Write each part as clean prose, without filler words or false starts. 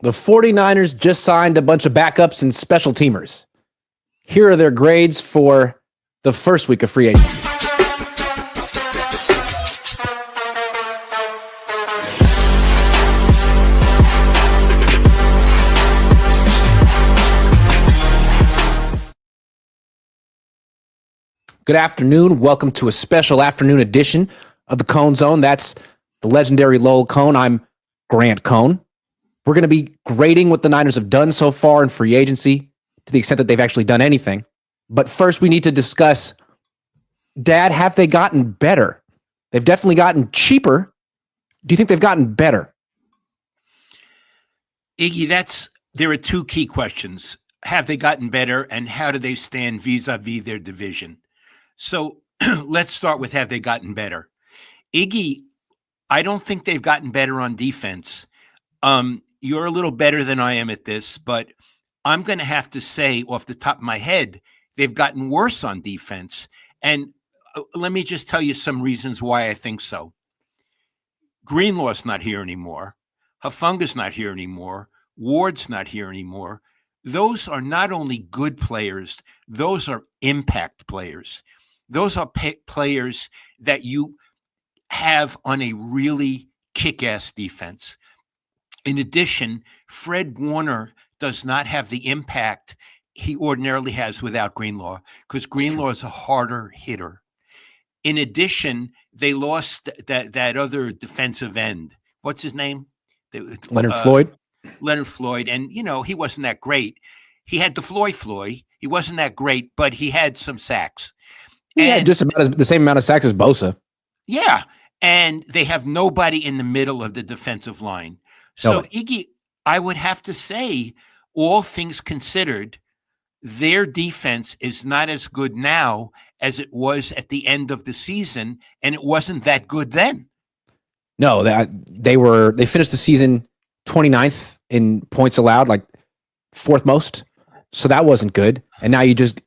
The 49ers just signed a bunch of backups and special teamers. Here are their grades for the first week of free agency. Good afternoon. Welcome to a special afternoon edition of the Cohn Zone. That's the legendary Lowell Cohn. I'm Grant Cohn. We're going to be grading what the Niners have done so far in free agency to the extent that they've actually done anything. But first, we need to discuss, Dad, have they gotten better? They've definitely gotten cheaper. Do you think they've gotten better? Iggy, there are two key questions. Have they gotten better, and how do they stand vis-a-vis their division? So let's start with, have they gotten better? Iggy, I don't think they've gotten better on defense. You're a little better than I am at this, but I'm going to have to say off the top of my head, they've gotten worse on defense. And let me just tell you some reasons why I think so. Greenlaw's not here anymore. Hufunga's not here anymore. Ward's not here anymore. Those are not only good players, those are impact players. Those are players that you have on a really kick-ass defense. In addition, Fred Warner does not have the impact he ordinarily has without Greenlaw, because Greenlaw is a harder hitter. In addition, they lost that other defensive end. What's his name? Leonard Floyd. Leonard Floyd. And, he wasn't that great. He had the Floyd. He wasn't that great, but he had some sacks. He had just about the same amount of sacks as Bosa. Yeah. And they have nobody in the middle of the defensive line. So, Iggy, I would have to say, all things considered, their defense is not as good now as it was at the end of the season, and it wasn't that good then. No, they finished the season 29th in points allowed, like fourth most. So that wasn't good. And now you just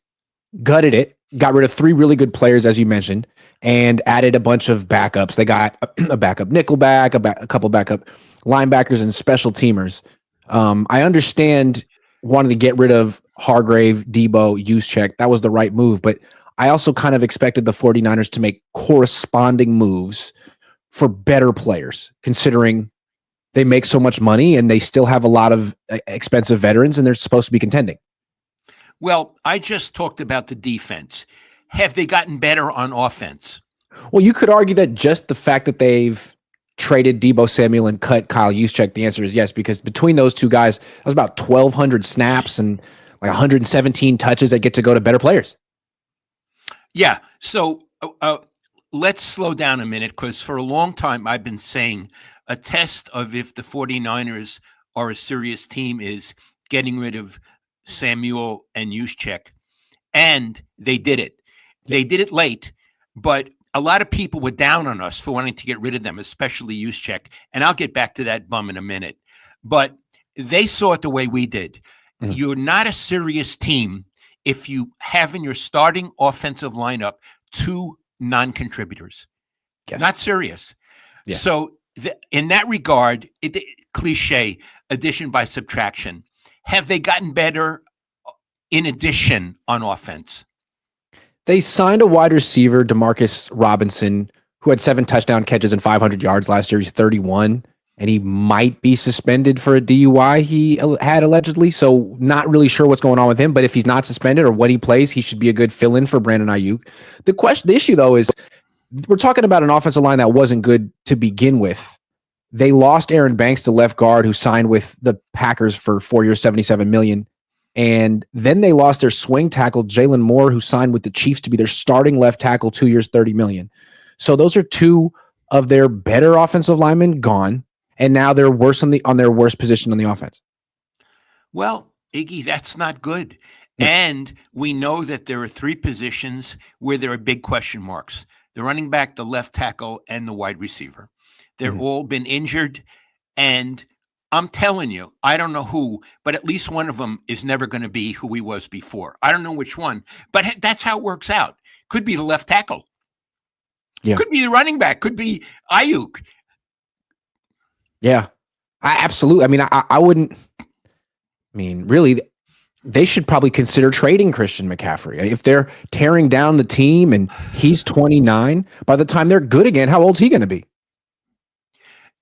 gutted it, got rid of three really good players, as you mentioned, and added a bunch of backups. They got a backup nickelback, a couple backup linebackers, and special teamers. I understand wanting to get rid of Hargrave, Debo, Juszczyk. That was the right move, but I also kind of expected the 49ers to make corresponding moves for better players, considering they make so much money and they still have a lot of expensive veterans and they're supposed to be contending. Well, I just talked about the defense. Have they gotten better on offense? Well, you could argue that just the fact that they've traded Debo Samuel and cut Kyle Juszczyk, the answer is yes, because between those two guys, that was about 1,200 snaps and like 117 touches that get to go to better players. Yeah. So let's slow down a minute, because for a long time I've been saying a test of if the 49ers are a serious team is getting rid of Samuel and Juszczyk. And they did it. They did it late, but a lot of people were down on us for wanting to get rid of them, especially Juszczyk. And I'll get back to that bum in a minute. But they saw it the way we did. Mm-hmm. You're not a serious team if you have in your starting offensive lineup two non-contributors. Yes. Not serious. Yeah. So in that regard, cliche, addition by subtraction. Have they gotten better in addition on offense? They signed a wide receiver, Demarcus Robinson, who had 7 touchdown catches and 500 yards last year. He's 31, and he might be suspended for a DUI he had allegedly. So not really sure what's going on with him, but if he's not suspended or when he plays, he should be a good fill-in for Brandon Ayuk. The issue, though, is we're talking about an offensive line that wasn't good to begin with. They lost Aaron Banks, the left guard, who signed with the Packers for 4 years, $77 million. And then they lost their swing tackle, Jalen Moore, who signed with the Chiefs to be their starting left tackle, 2 years, $30 million. So those are two of their better offensive linemen gone, and now they're worse on their worst position on the offense. Well, Iggy, that's not good. And we know that there are 3 positions where there are big question marks: the running back, the left tackle, and the wide receiver. They've all been injured, and I'm telling you, I don't know who, but at least one of them is never going to be who he was before. I don't know which one, but that's how it works out. Could be the left tackle. Yeah. Could be the running back. Could be Ayuk. Yeah. Absolutely. I mean, I wouldn't. I mean, really, they should probably consider trading Christian McCaffrey if they're tearing down the team and he's 29. By the time they're good again, how old's he going to be?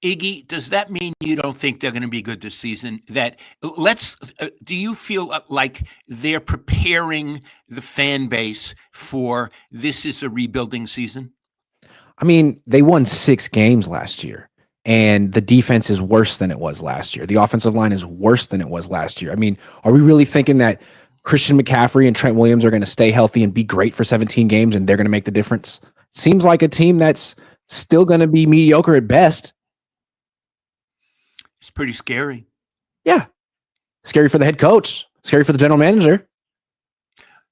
Iggy, does that mean you don't think they're going to be good this season? Do you feel like they're preparing the fan base for this is a rebuilding season? I mean, they won 6 games last year, and the defense is worse than it was last year. The offensive line is worse than it was last year. I mean, are we really thinking that Christian McCaffrey and Trent Williams are going to stay healthy and be great for 17 games and they're going to make the difference? Seems like a team that's still going to be mediocre at best. It's pretty scary. Yeah. Scary for the head coach. Scary for the general manager.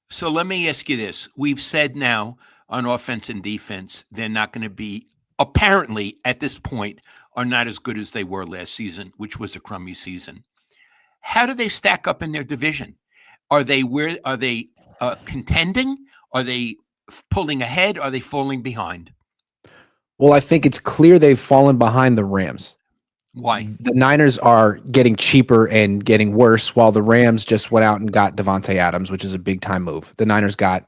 So let me ask you this. We've said now on offense and defense, they're not going to be, apparently at this point, are not as good as they were last season, which was a crummy season. How do they stack up in their division? Are they contending? Are they pulling ahead? Are they falling behind? Well, I think it's clear they've fallen behind the Rams. Why? The Niners are getting cheaper and getting worse, while the Rams just went out and got Devontae Adams, which is a big-time move. The Niners got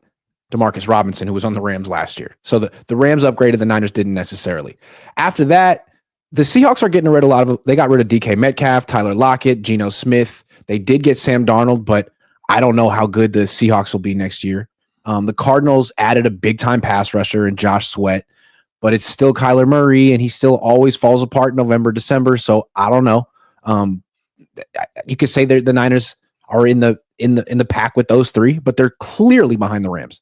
Demarcus Robinson, who was on the Rams last year. So the Rams upgraded, the Niners didn't necessarily. After that, the Seahawks are getting rid of they got rid of DK Metcalf, Tyler Lockett, Geno Smith. They did get Sam Darnold, but I don't know how good the Seahawks will be next year. The Cardinals added a big-time pass rusher in Josh Sweat, but it's still Kyler Murray, and he still always falls apart in November, December. So I don't know. You could say the Niners are in the pack with those three, but they're clearly behind the Rams.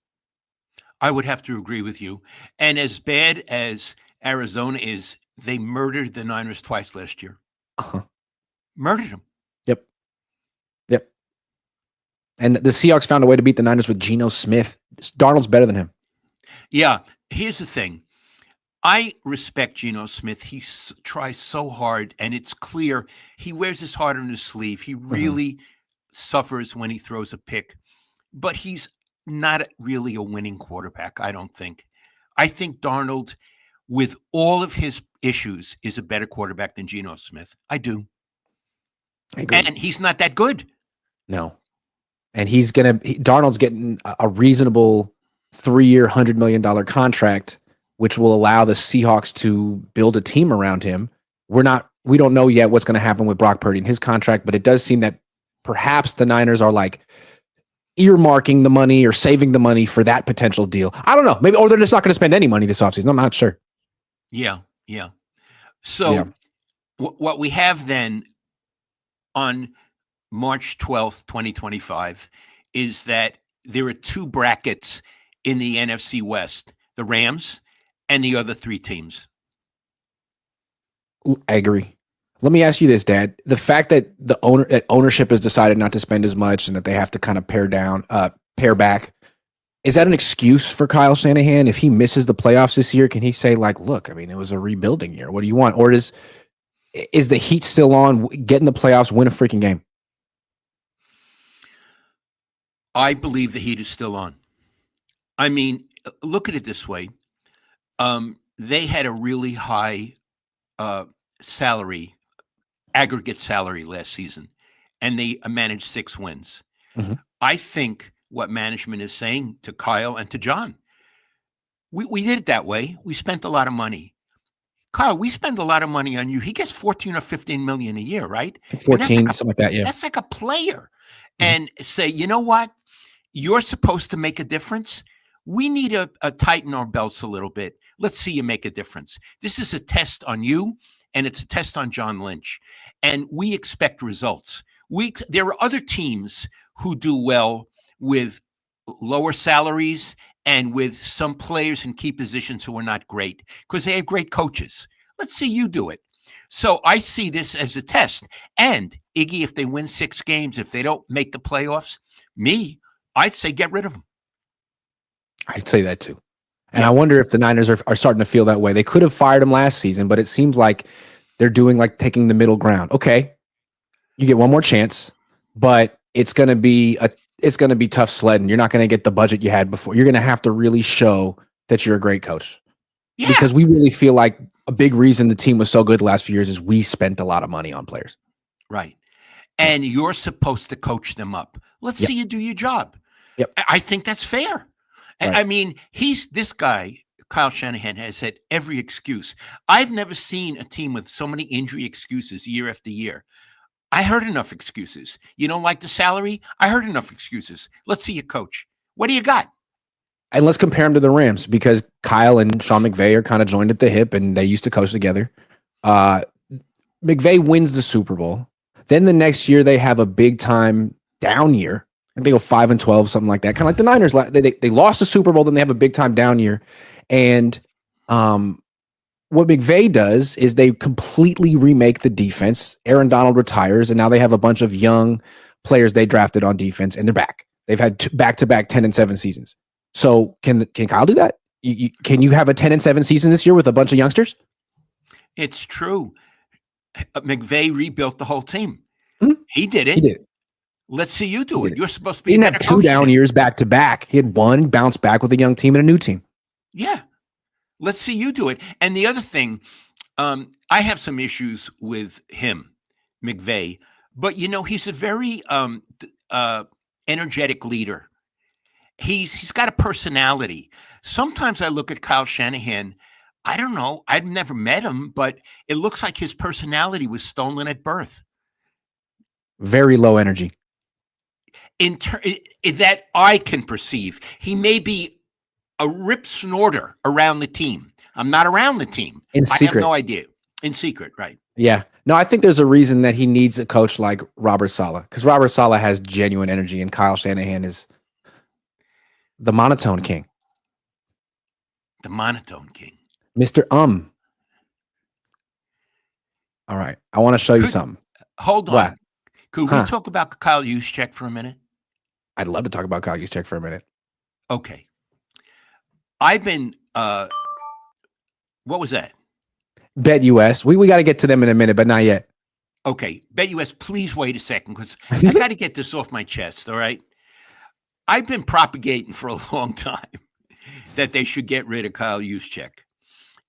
I would have to agree with you. And as bad as Arizona is, they murdered the Niners twice last year. Murdered them. Yep. And the Seahawks found a way to beat the Niners with Geno Smith. Darnold's better than him. Yeah. Here's the thing. I respect Geno Smith. He tries so hard, and it's clear he wears his heart on his sleeve. He really suffers when he throws a pick, but he's not really a winning quarterback, I don't think. I think Darnold, with all of his issues, is a better quarterback than Geno Smith. I do. I agree. And he's not that good. No. And Darnold's getting a reasonable 3-year, $100 million contract, which will allow the Seahawks to build a team around him. We don't know yet what's going to happen with Brock Purdy and his contract, but it does seem that perhaps the Niners are like earmarking the money or saving the money for that potential deal. I don't know. Maybe, or they're just not going to spend any money this offseason. I'm not sure. Yeah. So what we have then on March 12th, 2025, is that there are 2 brackets in the NFC West, the Rams and the other 3 teams. I agree. Let me ask you this, Dad. The fact that ownership has decided not to spend as much and that they have to kind of pare back, is that an excuse for Kyle Shanahan? If he misses the playoffs this year, can he say, like, look, I mean, it was a rebuilding year. What do you want? Or is the heat still on? Get in the playoffs, win a freaking game. I believe the heat is still on. I mean, look at it this way. They had a really high aggregate salary last season, and they managed 6 wins. I think what management is saying to Kyle and to John, we did it that way. We spent a lot of money. Kyle, we spend a lot of money on you. He gets 14 or 15 million a year, right? 14, something like that, yeah. That's like a player. And say, you know what? You're supposed to make a difference. We need to tighten our belts a little bit. Let's see you make a difference. This is a test on you, and it's a test on John Lynch. And we expect results. There are other teams who do well with lower salaries and with some players in key positions who are not great because they have great coaches. Let's see you do it. So I see this as a test. And Iggy, if they win 6 games, if they don't make the playoffs, I'd say get rid of them. I'd say that too. And I wonder if the Niners are starting to feel that way. They could have fired him last season, but it seems like they're doing like taking the middle ground. Okay, you get one more chance, but it's going to be tough sledding. You're not going to get the budget you had before. You're going to have to really show that you're a great coach. Yeah, because we really feel like a big reason the team was so good the last few years is we spent a lot of money on players. right. Yeah. And you're supposed to coach them up. Let's Yep. see you do your job. Yep. I think that's fair. Right. I mean, this guy, Kyle Shanahan, has had every excuse. I've never seen a team with so many injury excuses year after year. I heard enough excuses. You don't like the salary? I heard enough excuses. Let's see you coach. What do you got? And let's compare him to the Rams because Kyle and Sean McVay are kind of joined at the hip and they used to coach together. McVay wins the Super Bowl. Then the next year they have a big time down year. And they go 5-12, something like that. Kind of like the Niners. They lost the Super Bowl, then they have a big time down year. And what McVay does is they completely remake the defense. Aaron Donald retires, and now they have a bunch of young players they drafted on defense, and they're back. They've had back-to-back 10-7 seasons. So can Kyle do that? Can you have a 10-7 season this year with a bunch of youngsters? It's true. McVay rebuilt the whole team. Mm-hmm. He did it. He did it. Let's see you do it. You're supposed to be. He didn't have 2 down years back to back. He had one bounce back with a young team and a new team. Yeah. Let's see you do it. And the other thing, I have some issues with him, McVay, but he's a very energetic leader. He's got a personality. Sometimes I look at Kyle Shanahan. I don't know. I've never met him, but it looks like his personality was stolen at birth. Very low energy. That I can perceive. He may be a rip snorter around the team. I'm not around the team. In secret. I have no idea. In secret, right? Yeah. No, I think there's a reason that he needs a coach like Robert Saleh, because Robert Saleh has genuine energy and Kyle Shanahan is the monotone king. The monotone king. Mr. All right. I want to show you something. Hold on. What? Could we talk about Kyle Juszczyk for a minute? I'd love to talk about Kyle Juszczyk for a minute. Okay. I've been what was that? Bet US. We got to get to them in a minute, but not yet. Okay. Bet US, please wait a second because I got to get this off my chest, all right? I've been propagating for a long time that they should get rid of Kyle Juszczyk.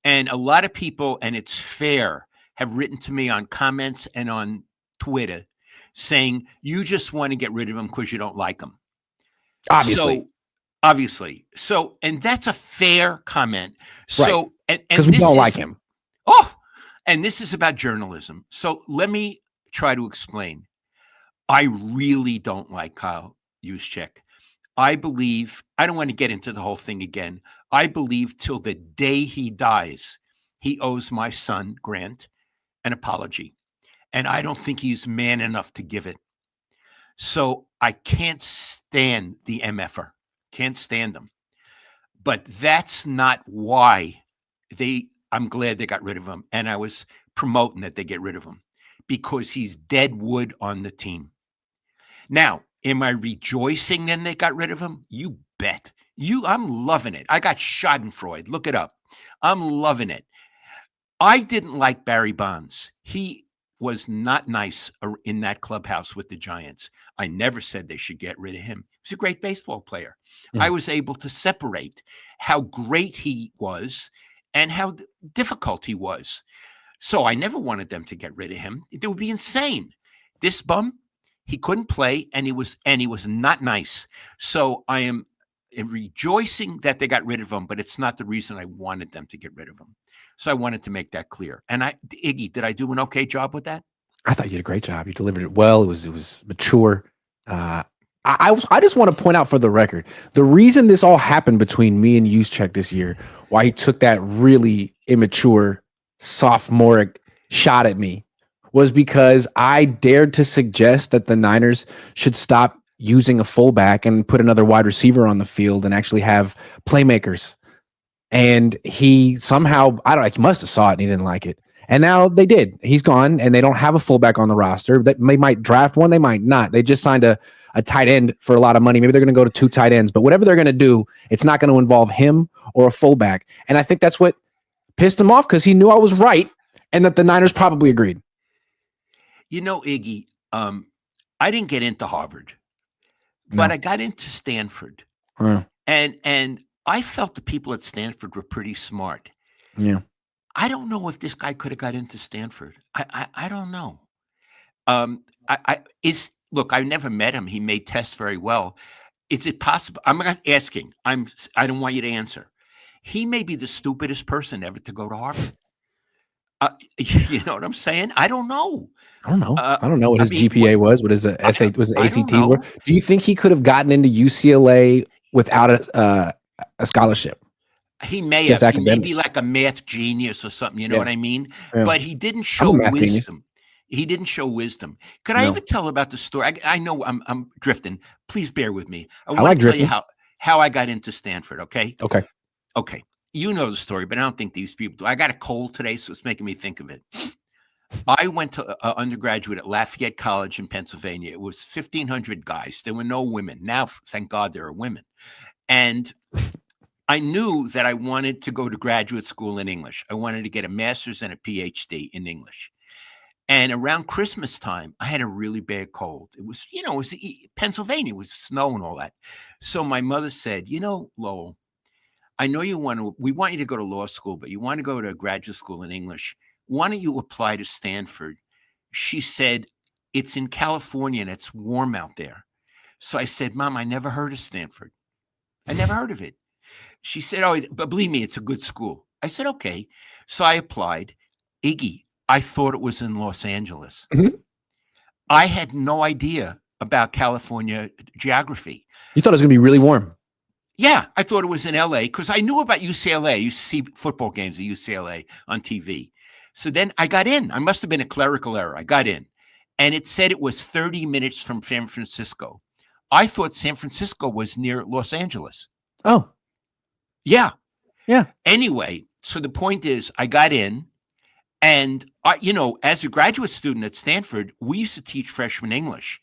And a lot of people, and it's fair, have written to me on comments and on Twitter saying, you just want to get rid of him because you don't like him. Obviously. So, and that's a fair comment. So, right. Because we don't like him. Oh, and this is about journalism. So let me try to explain. I really don't like Kyle Juszczyk. I believe, I don't want to get into the whole thing again. I believe till the day he dies, he owes my son, Grant, an apology. And I don't think he's man enough to give it. So I can't stand the MFer. Can't stand them. But that's not why I'm glad they got rid of him. And I was promoting that they get rid of him because he's dead wood on the team. Now, am I rejoicing then they got rid of him? You bet. I'm loving it. I got Schadenfreude. Look it up. I'm loving it. I didn't like Barry Bonds. He was not nice in that clubhouse with the Giants. I never said they should get rid of him. He's a great baseball player. Yeah. I was able to separate how great he was and how difficult he was. So I never wanted them to get rid of him. It would be insane. This bum, he couldn't play and he was not nice. So I am rejoicing that they got rid of him, but it's not the reason I wanted them to get rid of him. So I wanted to make that clear. And Iggy, did I do an okay job with that? I thought you did a great job. You delivered it well. It was mature. I just want to point out for the record, the reason this all happened between me and Juszczyk this year, why he took that really immature, sophomoric shot at me, was because I dared to suggest that the Niners should stop using a fullback and put another wide receiver on the field and actually have playmakers. And he somehow, he must have saw it and he didn't like it. And now they did. He's gone and they don't have a fullback on the roster. They might draft one, they might not. They just signed a tight end for a lot of money. Maybe they're going to go to 2 tight ends, but whatever they're going to do, it's not going to involve him or a fullback. And I think that's what pissed him off because he knew I was right and that the Niners probably agreed. Iggy, I didn't get into Harvard, but I got into Stanford. And I felt the people at Stanford were pretty smart. Yeah. I don't know if this guy could have got into Stanford. I don't know. Look, I never met him. He made tests very well. Is it possible? I'm not asking. I don't want you to answer. He may be the stupidest person ever to go to Harvard. You know what I'm saying? I don't know. I don't know. I don't know what his GPA was. What his SAT was? ACTs were. Do you think he could have gotten into UCLA without a scholarship? He may have. He may be like a math genius or something. You know what I mean? Yeah. But he didn't show wisdom. Genius. He didn't show wisdom. Could I ever tell about the story? I know I'm drifting. Please bear with me. I want to tell you how I got into Stanford. Okay. Okay. You know the story, but I don't think these people do. I got a cold today, so it's making me think of it. I went to undergraduate at Lafayette College in Pennsylvania. It was 1,500 guys. There were no women. Now, thank God, there are women. And I knew that I wanted to go to graduate school in English. I wanted to get a master's and a PhD in English. And around Christmas time, I had a really bad cold. It was, Pennsylvania, it was snow and all that. So my mother said, Lowell, I know we want you to go to law school, but you want to go to graduate school in English. Why don't you apply to Stanford? She said, it's in California and it's warm out there. So I said, Mom, I never heard of Stanford. I never heard of it. She said, oh, but believe me, it's a good school. I said, okay. So I applied. Iggy, I thought it was in Los Angeles. Mm-hmm. I had no idea about California geography. You thought it was going to be really warm. Yeah, I thought it was in LA because I knew about UCLA. I used to see football games at UCLA on TV. So then I got in. I must have been a clerical error. I got in. And it said it was 30 minutes from San Francisco. I thought San Francisco was near Los Angeles. Oh. Yeah. Yeah. Anyway, so the point is I got in. And, as a graduate student at Stanford, we used to teach freshman English.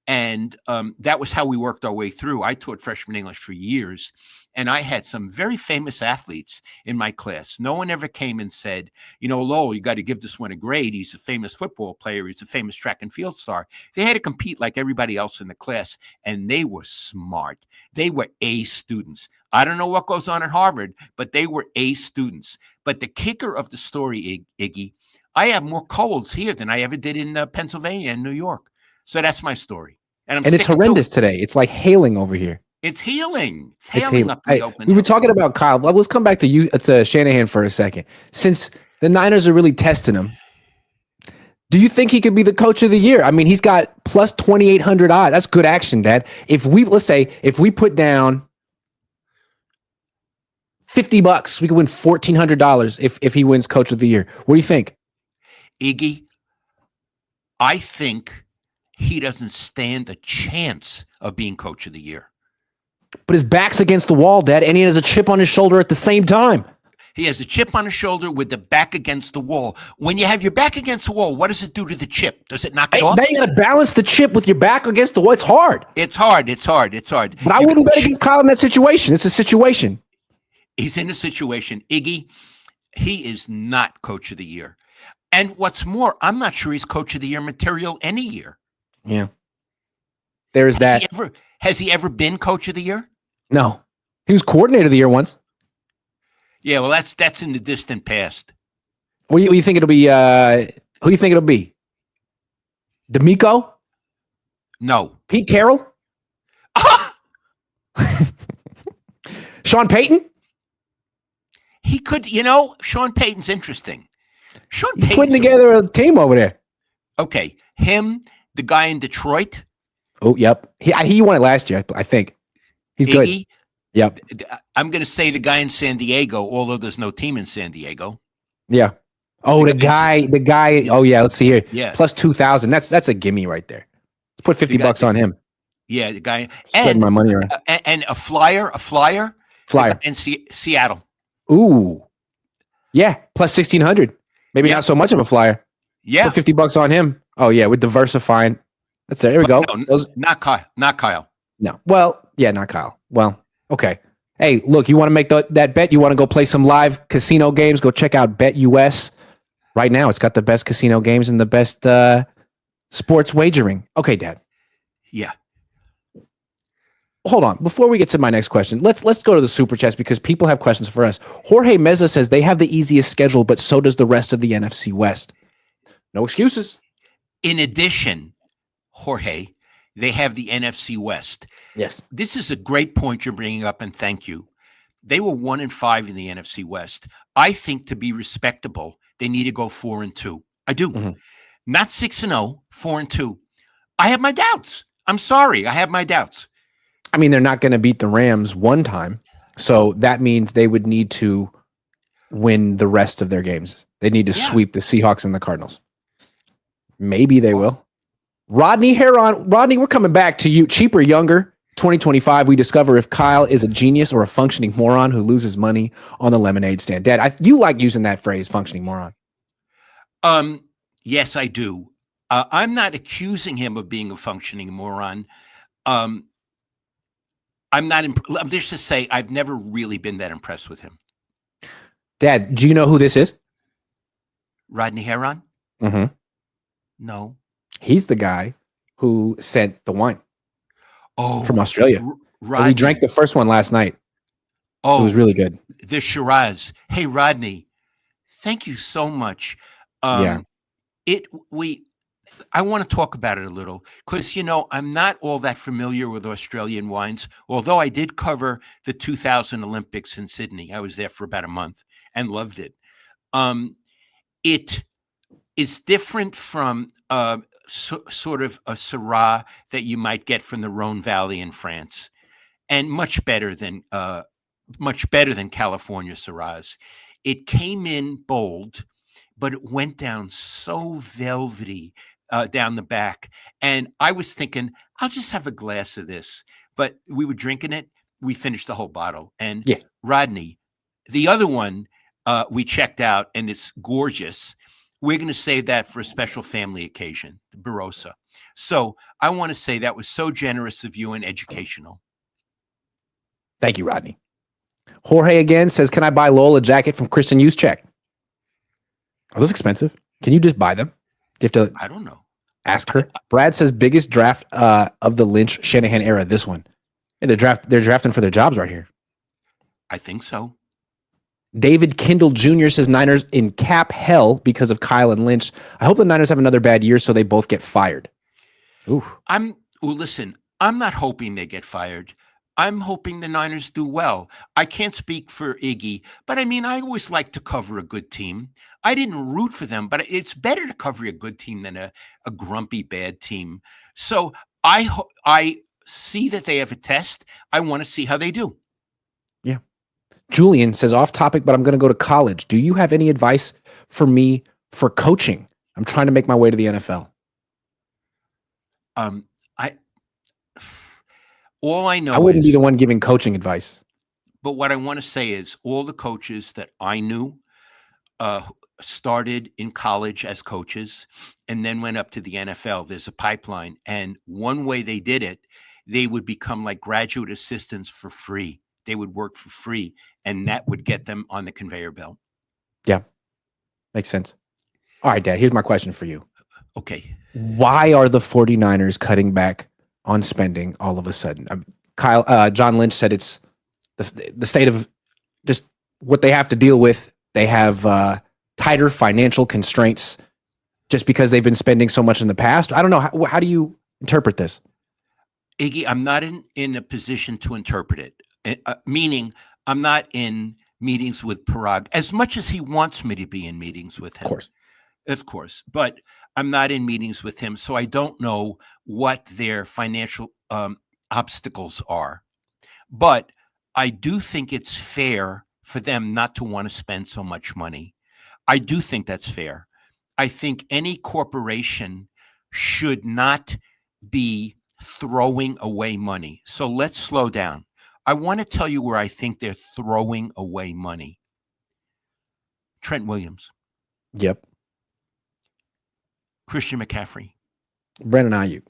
And that was how we worked our way through. I taught freshman English for years, and I had some very famous athletes in my class. No one ever came and said, Lowell, you got to give this one a grade. He's a famous football player. He's a famous track and field star. They had to compete like everybody else in the class, and they were smart. They were A students. I don't know what goes on at Harvard, but they were A students. But the kicker of the story, Iggy, I have more colds here than I ever did in Pennsylvania and New York. So that's my story. And it's horrendous today. It's like hailing over here. It's hailing. It's hailing up the open. We were talking about Kyle. Let's come back to you. To Shanahan for a second. Since the Niners are really testing him, do you think he could be the coach of the year? I mean, he's got plus 2,800 odds. That's good action, Dad. If we put down $50, we could win $1,400 if he wins coach of the year. What do you think? Iggy, I think he doesn't stand a chance of being coach of the year. But his back's against the wall, Dad, and he has a chip on his shoulder at the same time. He has a chip on his shoulder with the back against the wall. When you have your back against the wall, what does it do to the chip? Does it knock it off? Now you got to balance the chip with your back against the wall. It's hard. It's hard. But I wouldn't bet against Kyle in that situation. It's a situation. He's in a situation. Iggy, he is not coach of the year. And what's more, I'm not sure he's coach of the year material any year. Yeah. There's that. Has he ever been coach of the year? No. He was coordinator of the year once. Yeah, well, that's in the distant past. What do you think it'll be? Who do you think it'll be? D'Amico? No. Pete Carroll? Sean Payton? He could, Sean Payton's interesting. He's putting together a team over there. Okay. Him, the guy in Detroit. Oh, yep. He won it last year, I think. He's Iggy, good. Yep. I'm going to say the guy in San Diego, although there's no team in San Diego. Yeah. Oh, the guy. Oh, yeah. Let's see here. Yeah. Plus 2,000. That's a gimme right there. Let's put $50 on him. Yeah, the guy. Spreading my money around. And a flyer. Flyer. In Seattle. Ooh. Yeah. Plus 1,600. Maybe not so much of a flyer. Yeah. Put $50 on him. Oh, yeah. We're diversifying. That's it. Here we go. No, not Kyle. No. Well, yeah, not Kyle. Well, okay. Hey, look, you want to make that bet? You want to go play some live casino games? Go check out BetUS. Right now, it's got the best casino games and the best sports wagering. Okay, Dad. Yeah. hold on. Before we get to my next question, let's go to the super chats because people have questions for us. Jorge Meza says they have the easiest schedule, but so does the rest of the NFC West. No excuses. In addition, Jorge, they have the NFC West. Yes. This is a great point you're bringing up, and thank you. They were 1-5 in the NFC West. I think to be respectable, they need to go 4-2. I do. Mm-hmm. Not 6-0, 4-2. I have my doubts. I'm sorry. I have my doubts. I mean, they're not going to beat the Rams one time. So that means they would need to win the rest of their games. They need to sweep the Seahawks and the Cardinals. Maybe they will. Rodney Heron. Rodney, we're coming back to you. Cheaper, younger. 2025, we discover if Kyle is a genius or a functioning moron who loses money on the lemonade stand. Dad, you like using that phrase, functioning moron. Yes, I do. I'm not accusing him of being a functioning moron. I'm not. I'm just to say I've never really been that impressed with him. Dad, do you know who this is? Rodney Heron? Mm-hmm. No. He's the guy who sent the wine. From Australia. Rodney. We drank the first one last night. It was really good. The Shiraz. Hey, Rodney, thank you so much. I want to talk about it a little because, I'm not all that familiar with Australian wines, although I did cover the 2000 Olympics in Sydney. I was there for about a month and loved it. It is different from sort of a Syrah that you might get from the Rhone Valley in France, and much better than California Syrahs. It came in bold, but it went down so velvety down the back. And I was thinking, I'll just have a glass of this. But we were drinking it. We finished the whole bottle. And Rodney, the other one we checked out, and it's gorgeous. We're going to save that for a special family occasion, the Barossa. So I want to say that was so generous of you and educational. Thank you, Rodney. Jorge again says, can I buy Lowell a jacket from Kristen Juszczyk? Are those expensive? Can you just buy them? Do you have to? I don't know. Ask her. Brad says biggest draft of the Lynch Shanahan era. This one. And they're drafting for their jobs right here. I think so. David Kindle Jr. says Niners in cap hell because of Kyle and Lynch. I hope the Niners have another bad year so they both get fired. Ooh. Listen, I'm not hoping they get fired. I'm hoping the Niners do well. I can't speak for Iggy, but I mean, I always like to cover a good team. I didn't root for them, but it's better to cover a good team than a grumpy bad team. So I see that they have a test. I want to see how they do. Yeah. Julian says, off topic, but I'm going to go to college. Do you have any advice for me for coaching? I'm trying to make my way to the NFL. All I know I wouldn't be the one giving coaching advice. But what I want to say is all the coaches that I knew started in college as coaches and then went up to the NFL. There's a pipeline. And one way they did it, they would become like graduate assistants for free. They would work for free, and that would get them on the conveyor belt. Yeah. Makes sense. All right, Dad, here's my question for you. Okay. Why are the 49ers cutting back on spending all of a sudden? John Lynch said it's the state of just what they have to deal with. They have tighter financial constraints just because they've been spending so much in the past. I don't know. How do you interpret this? Iggy, I'm not in a position to interpret it. Meaning I'm not in meetings with Parag as much as he wants me to be in meetings with him. Of course. But I'm not in meetings with him. So I don't know what their financial obstacles are. But I do think it's fair for them not to want to spend so much money. I do think that's fair. I think any corporation should not be throwing away money. So let's slow down. I want to tell you where I think they're throwing away money. Trent Williams. Yep. Christian McCaffrey. Brandon Ayuk.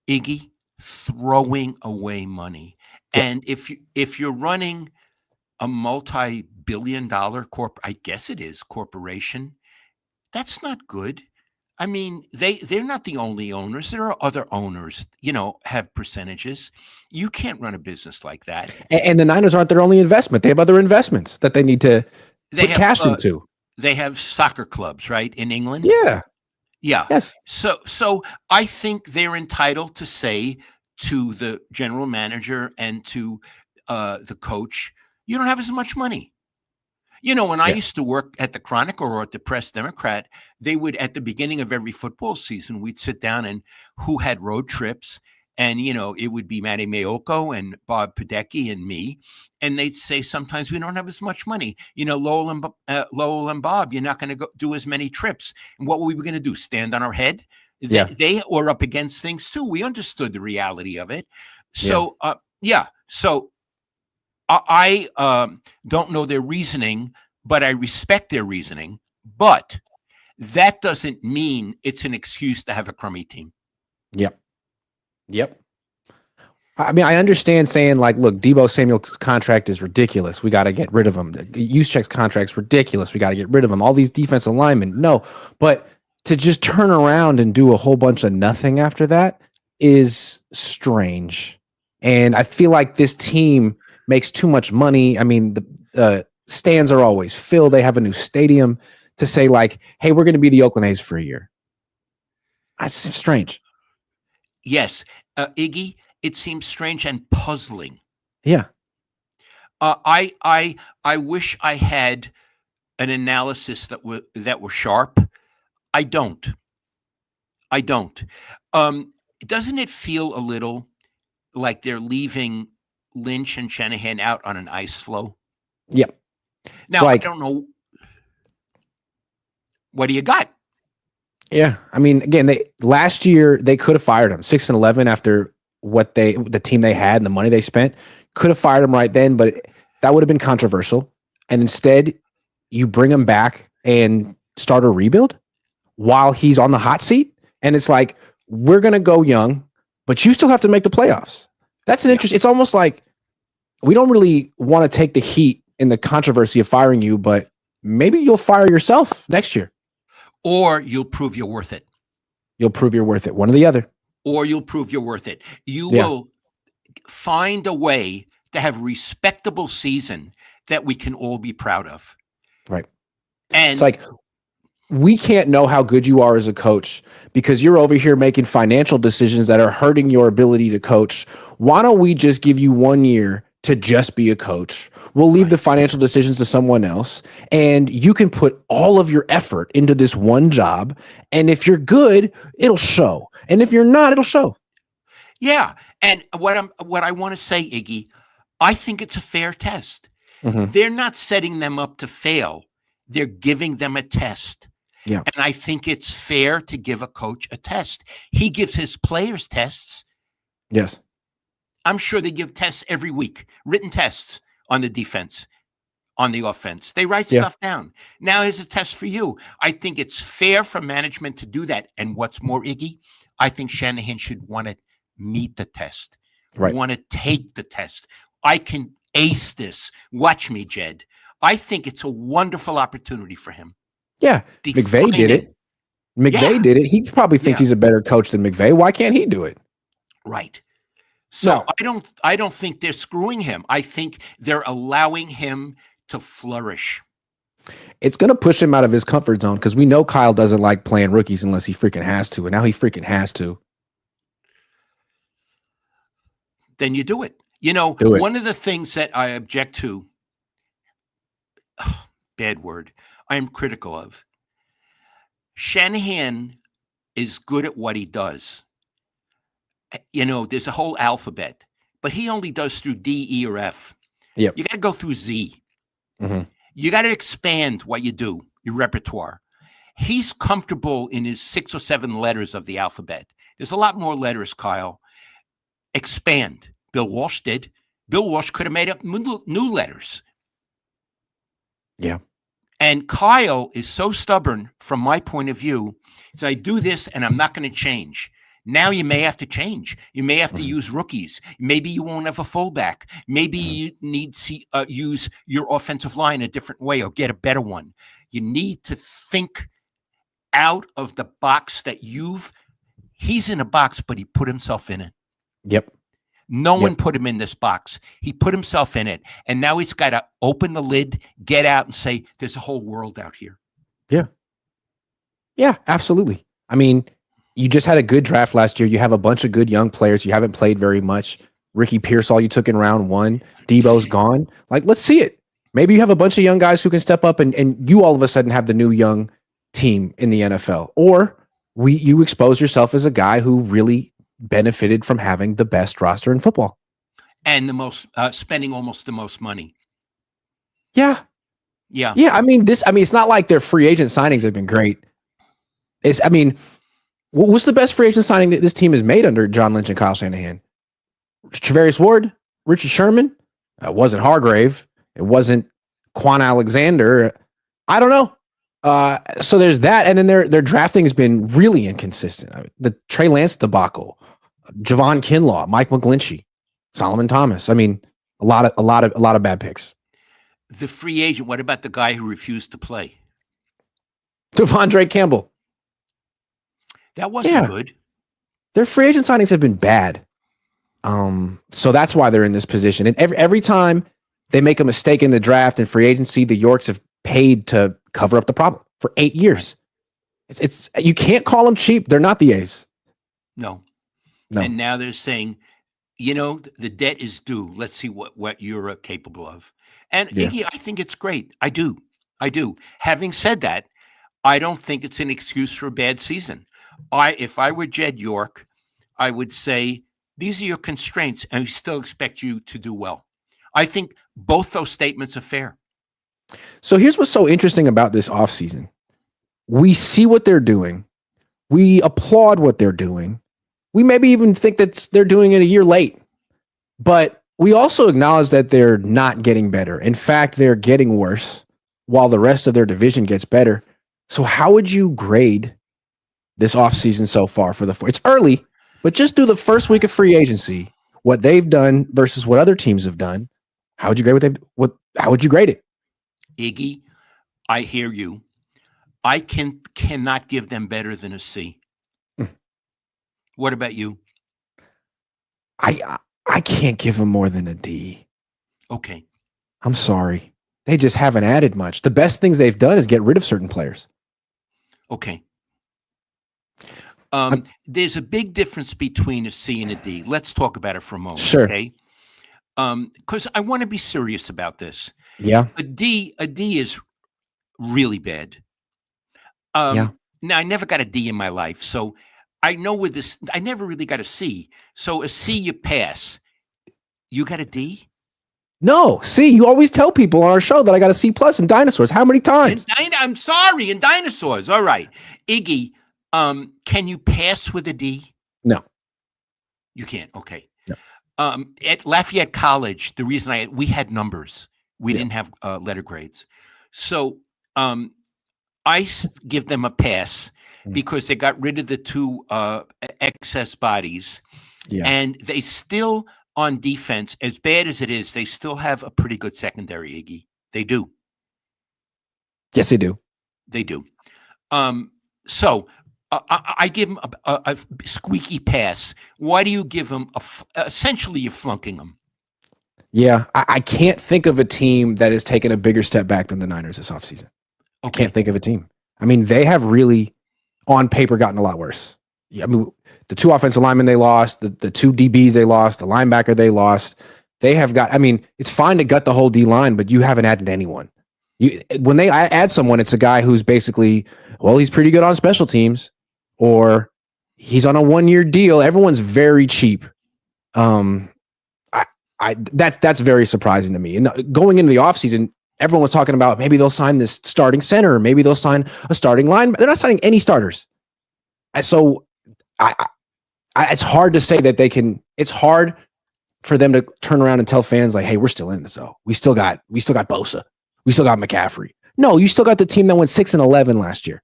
Iggy, throwing away money. Yep. And if you're running a multi-billion-dollar I guess it is, corporation, that's not good. I mean, they're not the only owners. There are other owners, have percentages. You can't run a business like that. And the Niners aren't their only investment. They have other investments that they need to put cash into. They have soccer clubs, right, in England? Yeah. Yeah. Yes. So I think they're entitled to say to the general manager and to the coach, you don't have as much money. When I used to work at the Chronicle or at the Press Democrat, they would, at the beginning of every football season, we'd sit down and who had road trips. And, it would be Matty Mayoko and Bob Podecki and me. And they'd say, sometimes we don't have as much money. Lowell and Bob, you're not going to go do as many trips. And what were we going to do? Stand on our head? Yeah. They were up against things too. We understood the reality of it. So, So I don't know their reasoning, but I respect their reasoning. But that doesn't mean it's an excuse to have a crummy team. Yep. I mean, I understand saying like, look, Deebo Samuel's contract is ridiculous. We got to get rid of him. Juszczyk's contract's ridiculous. We got to get rid of him. All these defensive linemen. No, but to just turn around and do a whole bunch of nothing after that is strange. And I feel like this team makes too much money. I mean, the stands are always filled. They have a new stadium to say like, hey, we're going to be the Oakland A's for a year. That's strange. Yes. Iggy, it seems strange and puzzling. Yeah. I wish I had an analysis that were sharp. I don't. Doesn't it feel a little like they're leaving Lynch and Shanahan out on an ice floe? Yep. Now, I don't know. What do you got? Yeah. I mean, again, last year they could have fired him 6-11 after the team they had and the money they spent. Could have fired him right then, but that would have been controversial. And instead, you bring him back and start a rebuild while he's on the hot seat. And it's like, we're going to go young, but you still have to make the playoffs. That's an interest. It's almost like we don't really want to take the heat in the controversy of firing you, but maybe you'll fire yourself next year. Or you'll prove you're worth it. You'll prove you're worth it. One or the other. Or you'll prove you're worth it. You will find a way to have a respectable season that we can all be proud of. Right. And it's like, we can't know how good you are as a coach because you're over here making financial decisions that are hurting your ability to coach. Why don't we just give you 1 year to just be a coach? We'll leave the financial decisions to someone else, and you can put all of your effort into this one job. And if you're good, it'll show. And if you're not, it'll show. Yeah. And what I want to say, Iggy, I think it's a fair test. Mm-hmm. They're not setting them up to fail. They're giving them a test. Yeah. And I think it's fair to give a coach a test. He gives his players tests. Yes. I'm sure they give tests every week, written tests on the defense, on the offense. They write stuff down. Now here's a test for you. I think it's fair for management to do that. And what's more, Iggy, I think Shanahan should want to meet the test. Right. Want to take the test. I can ace this. Watch me, Jed. I think it's a wonderful opportunity for him. Yeah. McVay did it. McVay did it. He probably thinks he's a better coach than McVay. Why can't he do it? Right. So I don't think they're screwing him. I think they're allowing him to flourish. It's going to push him out of his comfort zone because we know Kyle doesn't like playing rookies unless he freaking has to. And now he freaking has to. Then you do it. One of the things that I object to, bad word, I am critical of. Shanahan is good at what he does. There's a whole alphabet, but he only does through D, E, or F. Yep. You got to go through Z. Mm-hmm. You got to expand what you do, your repertoire. He's comfortable in his 6 or 7 letters of the alphabet. There's a lot more letters, Kyle. Expand. Bill Walsh did. Bill Walsh could have made up new letters. Yeah. And Kyle is so stubborn from my point of view. So I do this and I'm not going to change. Now you may have to change. You may have to use rookies. Maybe you won't have a fullback. Maybe you need to use your offensive line a different way or get a better one. You need to think out of the box that he's in a box, but he put himself in it. Yep. No one put him in this box. He put himself in it. And now he's got to open the lid, get out and say, there's a whole world out here. Yeah. Yeah, absolutely. I mean, you just had a good draft last year. You have a bunch of good young players. You haven't played very much. Ricky Pearsall, you took in round 1. Debo's gone. Like, let's see it. Maybe you have a bunch of young guys who can step up and you all of a sudden have the new young team in the NFL. Or you expose yourself as a guy who really benefited from having the best roster in football. And the most, spending almost the most money. Yeah. Yeah. Yeah. I mean, it's not like their free agent signings have been great. What's the best free agent signing that this team has made under John Lynch and Kyle Shanahan? Travarius Ward, Richard Sherman. It wasn't Hargrave. It wasn't Quan Alexander. I don't know. So there's that, and then their drafting has been really inconsistent. The Trey Lance debacle, Javon Kinlaw, Mike McGlinchey, Solomon Thomas. I mean, a lot of bad picks. The free agent. What about the guy who refused to play? Devondre Campbell. That wasn't good. Their free agent signings have been bad. So that's why they're in this position. And every time they make a mistake in the draft and free agency, the Yorks have paid to cover up the problem for 8 years. It's you can't call them cheap. They're not the A's. No. And now they're saying, the debt is due. Let's see what you're capable of. And Iggy, I think it's great. I do. Having said that, I don't think it's an excuse for a bad season. If I were Jed York, I would say, these are your constraints, and we still expect you to do well. I think both those statements are fair. So here's what's so interesting about this offseason. We see what they're doing. We applaud what they're doing. We maybe even think that they're doing it a year late. But we also acknowledge that they're not getting better. In fact, they're getting worse while the rest of their division gets better. So how would you grade this offseason so far for the four? It's early, but just through the first week of free agency, what they've done versus what other teams have done, how would you grade how would you grade it? Iggy, I hear you. I cannot give them better than a C. What about you? I can't give them more than a D. Okay. I'm sorry. They just haven't added much. The best things they've done is get rid of certain players. Okay. There's a big difference between a C and a D. Let's talk about it for a moment. Sure. Okay. Because I want to be serious about this. Yeah. A D is really bad. Now I never got a D in my life, so I know with this, I never really got a C. So a C you pass. You got a D? No, C. You always tell people on our show that I got a C+ in dinosaurs. How many times? I'm sorry, in dinosaurs. All right. Iggy, can you pass with a D? No. You can't. Okay. No. At Lafayette College, the reason we had numbers. We didn't have letter grades. So I give them a pass because they got rid of the two excess bodies. Yeah. And they still, on defense, as bad as it is, they still have a pretty good secondary, Iggy. They do. Yes, they do. They do. So I give them a squeaky pass. Why do you give them essentially you're flunking them? Yeah, I can't think of a team that has taken a bigger step back than the Niners this offseason. Okay. I can't think of a team. I mean, they have really, on paper, gotten a lot worse. I mean, the two offensive linemen they lost, the two DBs they lost, the linebacker they lost. They have got, I mean, it's fine to gut the whole D line, but you haven't added anyone. When they add someone, it's a guy who's basically, well, he's pretty good on special teams, or he's on a 1-year deal. Everyone's very cheap. That's very surprising to me. And going into the offseason, everyone was talking about maybe they'll sign this starting center, maybe they'll sign a starting line. They're not signing any starters. So it's hard to say that they can. It's hard for them to turn around and tell fans like, "Hey, we're still in this though. We still got Bosa, we still got McCaffrey." No, you still got the team that went 6-11 last year.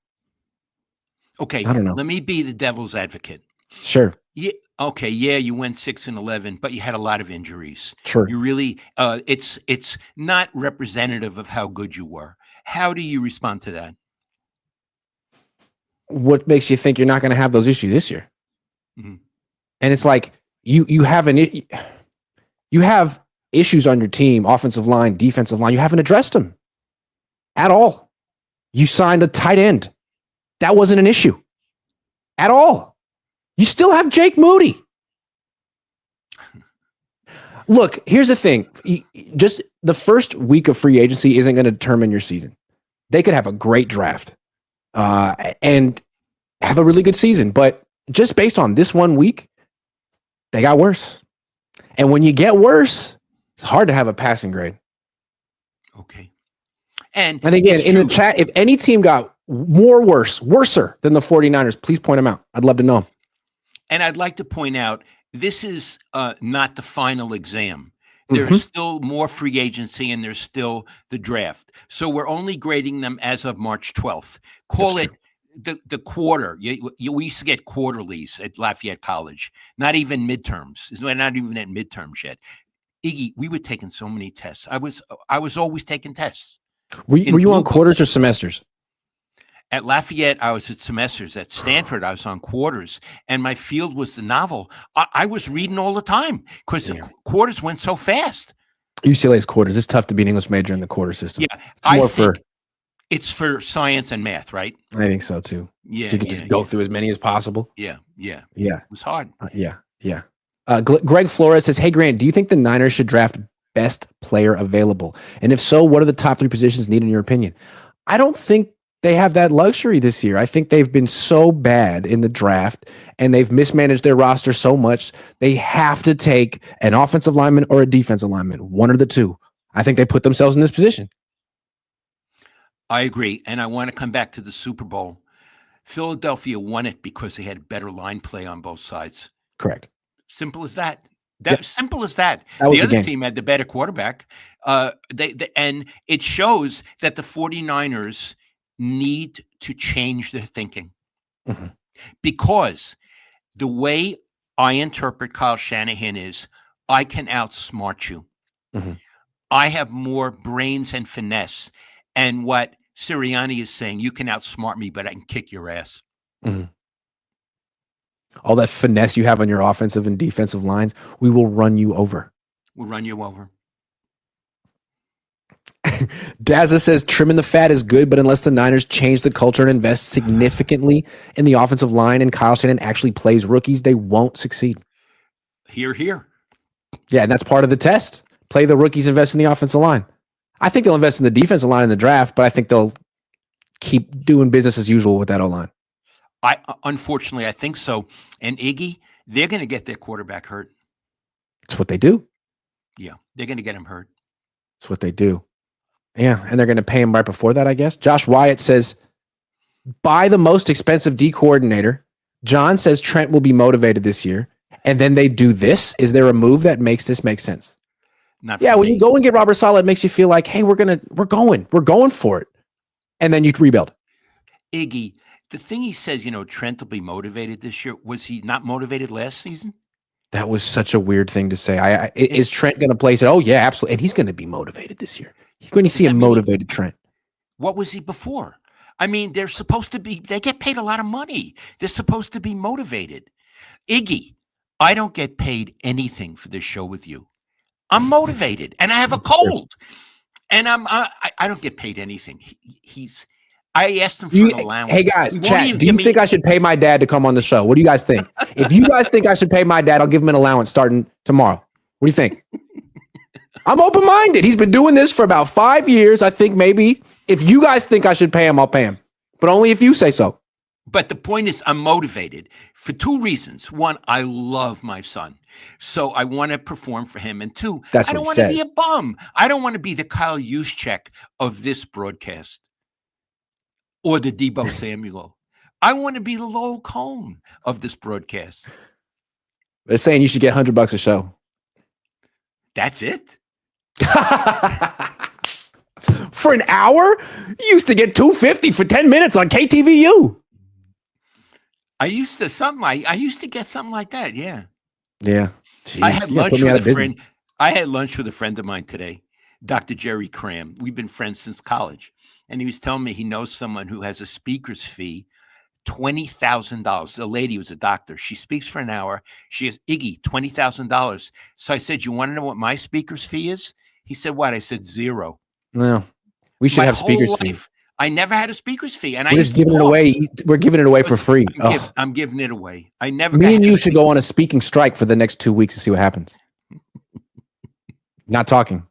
Okay, I don't know. Let me be the devil's advocate. Sure. Yeah. Okay. Yeah, you went 6-11, but you had a lot of injuries. Sure. You really, it's not representative of how good you were. How do you respond to that? what makes you think you're not going to have those issues this year? Mm-hmm. And it's like you have issues on your team, offensive line, defensive line. You haven't addressed them at all. You signed a tight end. That wasn't an issue at all. You still have Jake Moody. Look, here's the thing. Just the first week of free agency isn't going to determine your season. They could have a great draft and have a really good season. But just based on this 1 week, they got worse. And when you get worse, it's hard to have a passing grade. Okay. And again, in the chat, if any team got worser than the 49ers, please point them out. I'd love to know. And I'd like to point out, this is not the final exam. There's still more free agency and there's still the draft. So we're only grading them as of March 12th. Call it the quarter. We used to get quarterlies at Lafayette College, not even midterms. We're not even at midterms yet. Iggy, we were taking so many tests. I was always taking tests. Were you on quarters or semesters? At Lafayette, I was at semesters. At Stanford, I was on quarters. And my field was the novel. I was reading all the time because the quarters went so fast. UCLA's quarters. It's tough to be an English major in the quarter system. Yeah. It's for science and math, right? I think so too. Yeah. So you can just go through as many as possible. Yeah. It was hard. Yeah. Greg Flores says, "Hey Grant, do you think the Niners should draft best player available? And if so, what are the top 3 positions needed in your opinion?" I don't think they have that luxury this year. I think they've been so bad in the draft and they've mismanaged their roster so much. They have to take an offensive lineman or a defensive lineman, one or the two. I think they put themselves in this position. I agree. And I want to come back to the Super Bowl. Philadelphia won it because they had better line play on both sides. Correct. Simple as that. Simple as that. The other team had the better quarterback. And it shows that the 49ers need to change their thinking. Because the way I interpret Kyle Shanahan is, I can outsmart you. I have more brains and finesse. And what Sirianni is saying, you can outsmart me, but I can kick your ass. All that finesse you have on your offensive and defensive lines, we will run you over. We'll run you over. Dazza says trimming the fat is good, but unless the Niners change the culture and invest significantly in the offensive line and Kyle Shanahan actually plays rookies, they won't succeed. Hear. Yeah, and that's part of the test. Play the rookies, invest in the offensive line. I think they'll invest in the defensive line in the draft, but I think they'll keep doing business as usual with that O-line. Unfortunately, I think so. And Iggy, they're going to get their quarterback hurt. It's what they do. Yeah, they're going to get him hurt. It's what they do. Yeah, and they're going to pay him right before that, I guess. Josh Wyatt says, buy the most expensive D coordinator. John says Trent will be motivated this year. And then they do this. Is there a move that makes this make sense? When you go and get Robert Saleh, it makes you feel like, hey, we're going for it. And then you rebuild. Iggy, the thing he says, Trent will be motivated this year. Was he not motivated last season? That was such a weird thing to say. Is Trent going to play? He said, oh, yeah, absolutely. And he's going to be motivated this year. You're going to see a motivated Trent. What was he before? I mean, they get paid a lot of money. They're supposed to be motivated. Iggy, I don't get paid anything for this show with you. I'm motivated and I have a cold and I don't get paid anything. I asked him for an allowance. Hey guys, chat, do you think I should pay my dad to come on the show? What do you guys think? If you guys think I should pay my dad, I'll give him an allowance starting tomorrow. What do you think? I'm open-minded. He's been doing this for about 5 years. I think maybe if you guys think I should pay him, I'll pay him. But only if you say so. But the point is, I'm motivated for 2 reasons. 1, I love my son. So I want to perform for him. And 2, I don't want to be a bum. I don't want to be the Kyle Juszczyk of this broadcast or the Debo Samuel. I want to be the Lowell Cohn of this broadcast. They're saying you should get $100 a show. That's it? For an hour? You used to get $250 for 10 minutes on KTVU. I used to get something like that. Yeah. Yeah. Jeez, I had lunch with a friend. I had lunch with a friend of mine today, Dr. Jerry Cram. We've been friends since college. And he was telling me he knows someone who has a speaker's fee $20,000. The lady was a doctor. She speaks for an hour. She has Iggy, $20,000. So I said, you want to know what my speaker's fee is? He said, what? I said, zero. No, we should My have whole speakers life, fee. I never had a speaker's fee. And We're just giving it away. We're giving it away for free. I'm giving it away. I never. Me and you should go on a speaking strike for the next 2 weeks to see what happens. Not talking.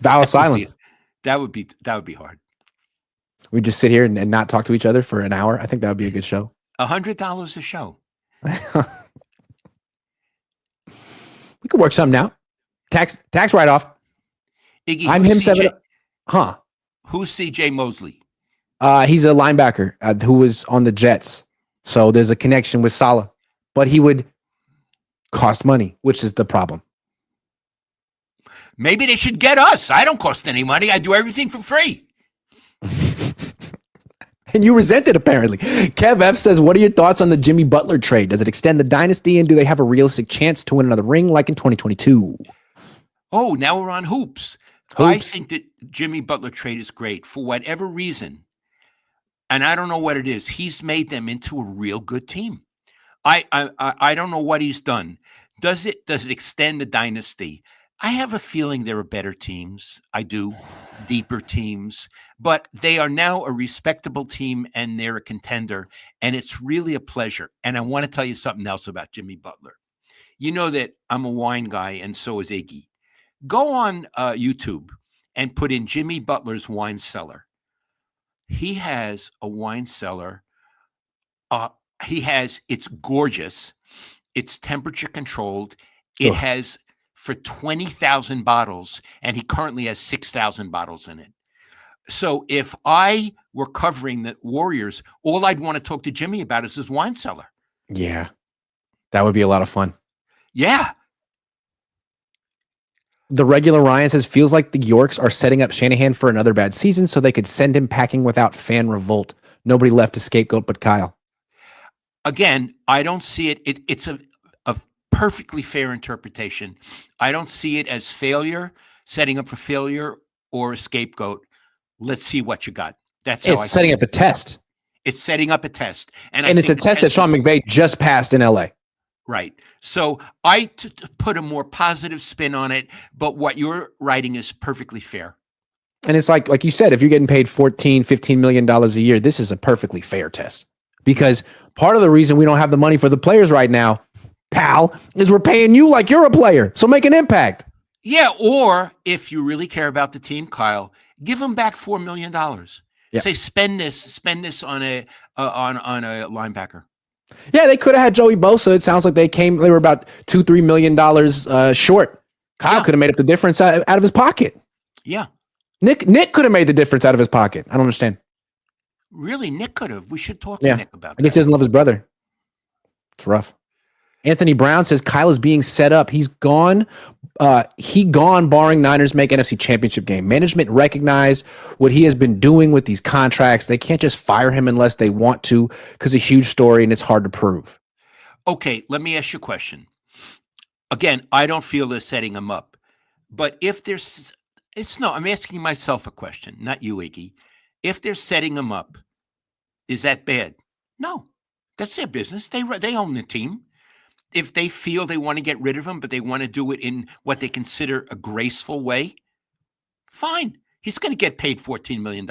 Vow of silence. That would be hard. We just sit here and not talk to each other for an hour. I think that would be a good show. $100 a show. We could work something out. Tax write-off. Iggy, I'm him seven. Huh? Who's CJ Mosley? He's a linebacker who was on the Jets. So there's a connection with Saleh, but he would cost money, which is the problem. Maybe they should get us. I don't cost any money. I do everything for free. And you resent it, apparently. Kev F says, what are your thoughts on the Jimmy Butler trade? Does it extend the dynasty, and do they have a realistic chance to win another ring like in 2022? Oh, now we're on hoops. I think that Jimmy Butler trade is great for whatever reason. And I don't know what it is. He's made them into a real good team. I don't know what he's done. Does it extend the dynasty? I have a feeling there are better teams. I do. Deeper teams. But they are now a respectable team, and they're a contender. And it's really a pleasure. And I want to tell you something else about Jimmy Butler. You know that I'm a wine guy, and so is Iggy. Go on YouTube and put in Jimmy Butler's wine cellar. He has a wine cellar. It's gorgeous. It's temperature controlled. It has for 20,000 bottles, and he currently has 6,000 bottles in it. So if I were covering the Warriors, all I'd want to talk to Jimmy about is his wine cellar. Yeah, that would be a lot of fun. Yeah. The regular Ryan says, feels like the Yorks are setting up Shanahan for another bad season so they could send him packing without fan revolt. Nobody left to scapegoat but Kyle. Again, I don't see it. It's a perfectly fair interpretation. I don't see it as failure, setting up for failure, or a scapegoat. Let's see what you got. It's setting up a test. It's setting up a test. And it's a test that Sean McVay just passed in LA. Right. So I put a more positive spin on it, but what you're writing is perfectly fair. And it's like you said, if you're getting paid $14-15 million a year, this is a perfectly fair test. Because part of the reason we don't have the money for the players right now, pal, is we're paying you like you're a player. So make an impact. Yeah. Or if you really care about the team, Kyle, give them back $4 million. Yeah. Say spend this on a linebacker. Yeah, they could have had Joey Bosa. It sounds like they were about $2-3 million short. Kyle could have made up the difference out of his pocket. Yeah. Nick could have made the difference out of his pocket. I don't understand. Really, Nick could have. We should talk to Nick about that. I guess he doesn't love his brother. It's rough. Anthony Brown says Kyle is being set up. He's gone. Barring Niners make NFC Championship game. Management recognized what he has been doing with these contracts. They can't just fire him unless they want to, because a huge story and it's hard to prove. Okay, let me ask you a question. Again, I don't feel they're setting him up, but if there's, I'm asking myself a question, not you, Iggy. If they're setting him up, is that bad? No, that's their business. They own the team. If they feel they want to get rid of him, but they want to do it in what they consider a graceful way, fine. He's going to get paid $14 million.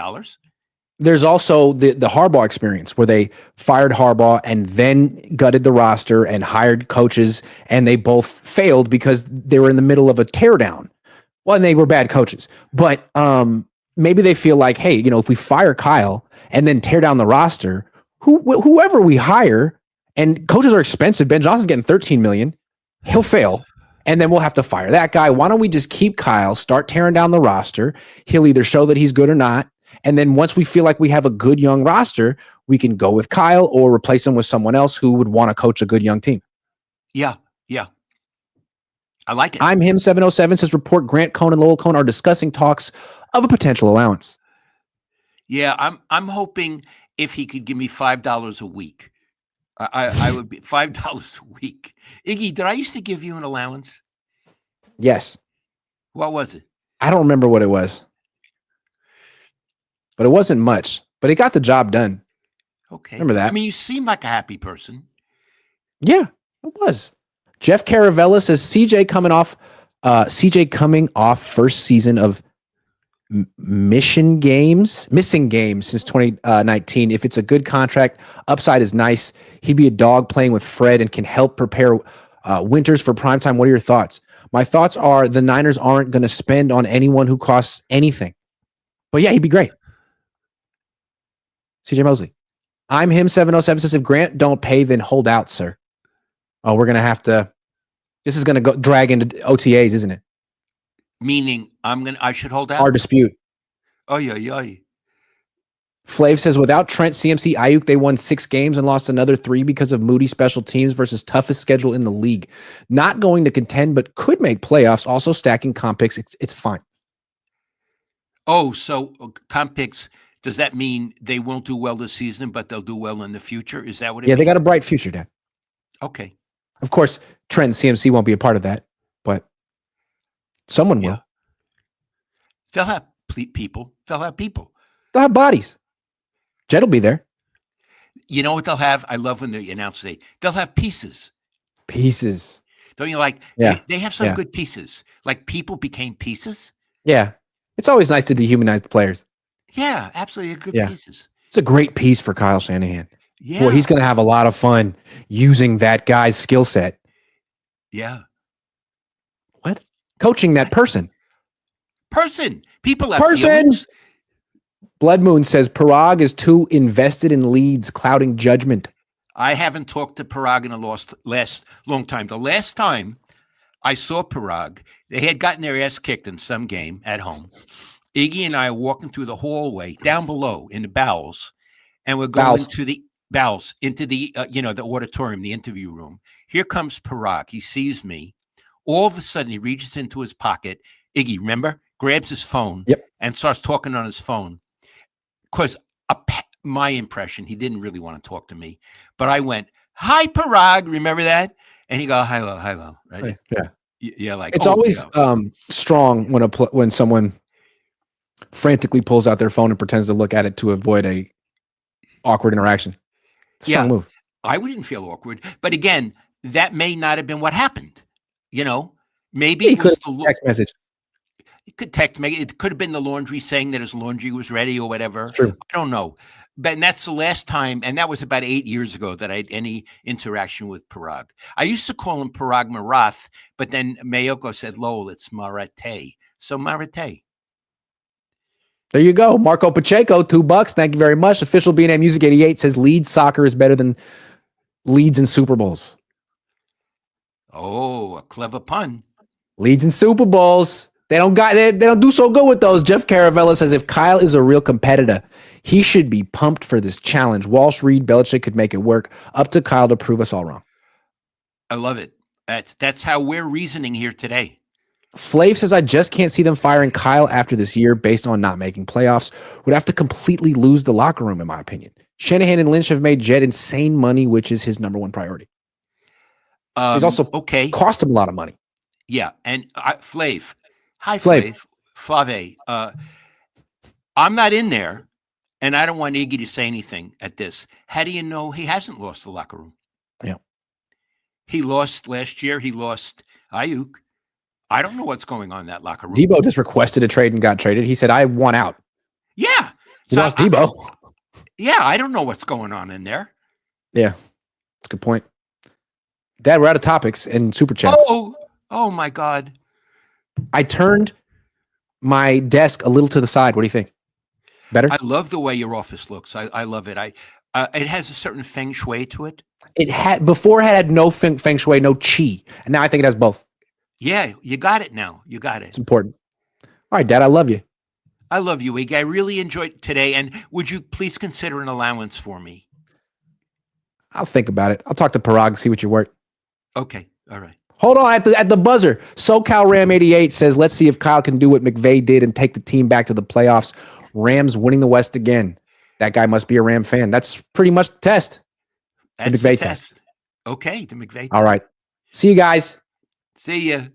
There's also the Harbaugh experience where they fired Harbaugh and then gutted the roster and hired coaches, and they both failed because they were in the middle of a teardown. Well, and they were bad coaches. But maybe they feel like, hey, if we fire Kyle and then tear down the roster, whoever we hire, and coaches are expensive. Ben Johnson's getting $13 million. He'll fail. And then we'll have to fire that guy. Why don't we just keep Kyle, start tearing down the roster? He'll either show that he's good or not. And then once we feel like we have a good young roster, we can go with Kyle or replace him with someone else who would want to coach a good young team. Yeah. I like it. I'm him 707 says report Grant Cohn and Lowell Cohn are discussing talks of a potential allowance. Yeah, I'm hoping if he could give me $5 a week. I would be $5 a week. Iggy, did I used to give you an allowance? Yes. What was it? I don't remember what it was, but it wasn't much. but it got the job done. Okay. Remember that? I mean, you seem like a happy person. Yeah, it was. Jeff Caravella says CJ coming off first season of missing games since 2019. If it's a good contract, upside is nice. He'd be a dog playing with Fred and can help prepare Winters for primetime. What are your thoughts? My thoughts are the Niners aren't going to spend on anyone who costs anything. But yeah, he'd be great. CJ Mosley. I'm him 707 says if Grant don't pay, then hold out, sir. Oh, we're going to have to. This is going to go drag into OTAs, isn't it? Meaning I should hold out? Our dispute. Oh, yeah. Flav says, without Trent, CMC, Ayuk, they won 6 games and lost another 3 because of Moody special teams versus toughest schedule in the league. Not going to contend, but could make playoffs. Also stacking comp picks. It's fine. Oh, so comp picks, does that mean they won't do well this season, but they'll do well in the future? Is that what it means? Yeah, they got a bright future, Dad. Okay. Of course, Trent and CMC won't be a part of that, but someone will. They'll have people. They'll have people. They'll have bodies. Jed will be there. You know what they'll have? I love when they announce it. They'll have pieces. Pieces. Don't you like? Yeah. They have some good pieces. Like people became pieces. Yeah. It's always nice to dehumanize the players. Yeah, absolutely. Good pieces. It's a great piece for Kyle Shanahan. Yeah. Boy, he's going to have a lot of fun using that guy's skill set. Yeah. What? Coaching that person. People have feelings. Blood Moon says Parag is too invested in leads, clouding judgment. I haven't talked to Parag in a long time. The last time I saw Parag, they had gotten their ass kicked in some game at home. Iggy and I are walking through the hallway down below in the bowels, and we're going to the bowels into the the auditorium, the interview room. Here comes Parag. He sees me. All of a sudden, he reaches into his pocket. Iggy, remember, grabs his phone and starts talking on his phone. Because my impression, he didn't really want to talk to me, but I went, "Hi, Parag." Remember that? And he go, "Hello," right? Yeah, yeah. Like it's always strong when someone frantically pulls out their phone and pretends to look at it to avoid a awkward interaction. Strong move. I wouldn't feel awkward, but again, that may not have been what happened. Maybe it could have text message. It could text me. It could have been the laundry saying that his laundry was ready or whatever. It's true. I don't know. But that's the last time, and that was about 8 years ago that I had any interaction with Parag. I used to call him Parag Marath, but then Mayoko said, Lowell, it's Marate. So Marate. There you go. Marco Pacheco, $2. Thank you very much. Official BNA Music 88 says Leeds soccer is better than Leeds in Super Bowls. Oh, a clever pun. Leeds in Super Bowls. They don't do so good with those. Jeff Caravella says if Kyle is a real competitor, he should be pumped for this challenge. Walsh, Reed, Belichick could make it work. Up to Kyle to prove us all wrong. I love it. That's how we're reasoning here today. Flav says I just can't see them firing Kyle after this year based on not making playoffs. Would have to completely lose the locker room, in my opinion. Shanahan and Lynch have made Jed insane money, which is his number one priority. He's also cost him a lot of money. Yeah, and Flav. Hi, Flav. I'm not in there, and I don't want Iggy to say anything at this. How do you know he hasn't lost the locker room? Yeah. He lost last year. He lost Ayuk. I don't know what's going on in that locker room. Debo just requested a trade and got traded. He said, I want out. Yeah. He lost Debo. I don't know what's going on in there. Yeah. That's a good point. Dad, we're out of topics and super chats. Oh my God. I turned my desk a little to the side. What do you think? Better? I love the way your office looks. I love it. It has a certain feng shui to it. It had no feng shui, no chi. And now I think it has both. Yeah, you got it now. You got it. It's important. All right, Dad, I love you. I love you, Iggy. I really enjoyed today. And would you please consider an allowance for me? I'll think about it. I'll talk to Parag, see what you're worth. Okay. All right. Hold on at the buzzer. SoCal Ram 88 says, let's see if Kyle can do what McVay did and take the team back to the playoffs. Rams winning the West again. That guy must be a Ram fan. That's pretty much the test. That's the McVay test. Okay, the McVay test. All right. See you guys. See ya.